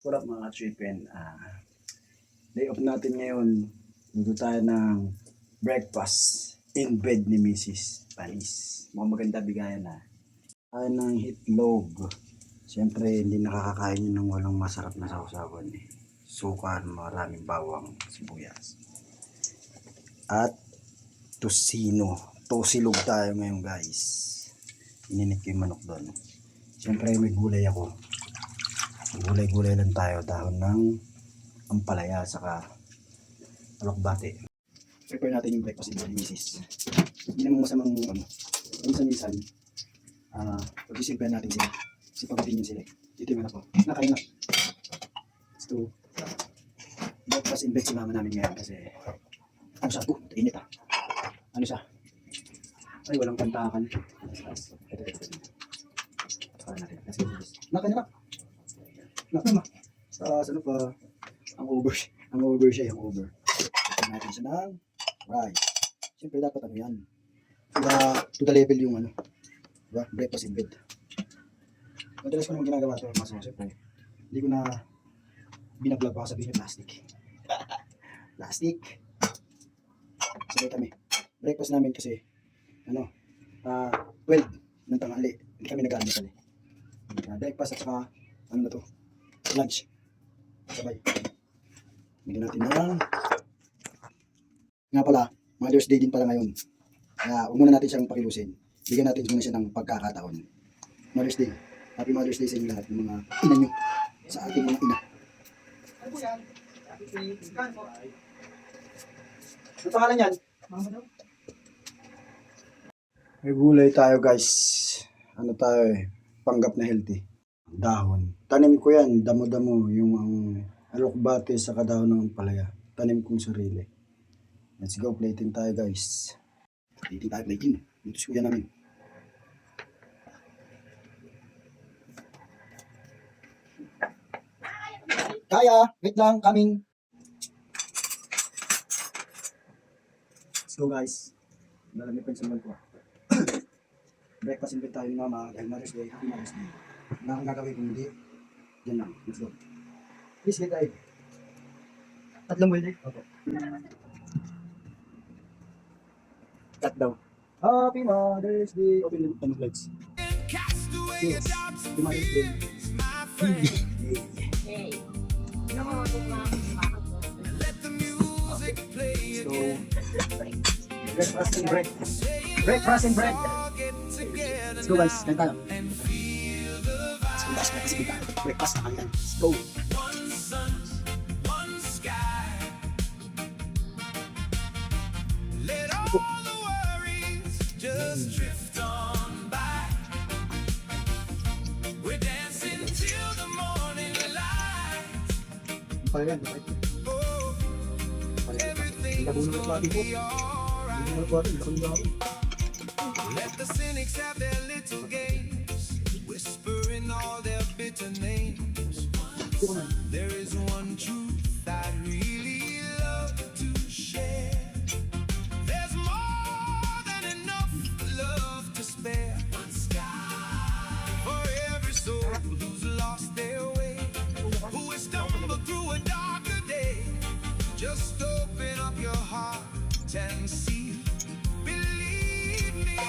What up mga chicken? Day off natin ngayon. Luto tayo ng breakfast in bed ni Mrs. Panis. Mukhang maganda bigayan na. Tayo ng itlog. Siyempre hindi nakakakain yun ng walang masarap na sausawan eh. Sukan, maraming bawang, sibuyas. At tosino. Tosilog tayo ngayon guys. Ininit ko yung manok doon. Siyempre may gulay ako. Gulay-gulay lang tayo, dahon ng ampalaya saka alokbate. Prepare natin yung breakfast ni Mrs. Hindi naman masamang minsan-minsan pag-isimple natin sila. Kasi pag-itin sila. Dito yung anak ko. Nakain na. So, breakfast in bed si mama namin ngayon kasi ano siya? Init ah. Ano siya? Ay, walang kantakan. Ito. Saka natin. Let's go. Nakain na. Nakama. Ano pa? Ang over siya, yung over. Ito natin siya ng rice. Siyempre dapat ano yan. To the level yung diba? Breakfast in bed. Madalas ko naman ginagawa ito. Siyempre, hindi ko na binablog baka sabihin yung plastic. Plastic. Sabay kami. Breakfast namin kasi 12 ng tanghali. Hindi kami nag-almusal eh. Breakfast at saka na to? Lunch. Sabay. Bigyan natin na. Nga pala, Mother's Day din pala ngayon. Kaya huwag muna natin siyang pakilusin. Bigyan natin muna siya ng pagkakataon. Mother's Day. Happy Mother's Day sa inyo lahat. Yung mga ina nyo. Sa ating mga ina. Ano po yan? Ano pangalan yan? May gulay tayo guys. Ano tayo eh. Panggap na healthy. Dahon. Tanim ko yan, damo-damo, yung alokbate sa kadahon ng ampalaya. Tanim kong sarili. Let's go, plating tayo guys. Plating. Dito si kuya namin. Kaya, wait lang, coming. Let's go guys. Malamig pa yung sambal ko. Breakfast in bed tayo ni mama, dahil Mother's Day, Happy Mother's Day. Na akong gagawin kung hindi, dyan lang. Let's go. Please get tayo. Tatlong boil eh? Okay. Cut daw. Happy Mother's Day. Open yung lights. Yes. Happy Mother's Day. Hey. So, breakfast and bread. Breakfast and bread. Let's go guys. Ganyan tayo. Breakfast na kanyan. Let's go. Let all the worries just drift on by. We're dancing till the morning light. Everything will be alright. Let the cynics have their little games, whispering all their bitter names. There is one truth I'd really love to share. There's more than enough love to spare. One sky for every soul who's lost their way, who has stumbled through a darker day. Just open up your heart and see. Believe me.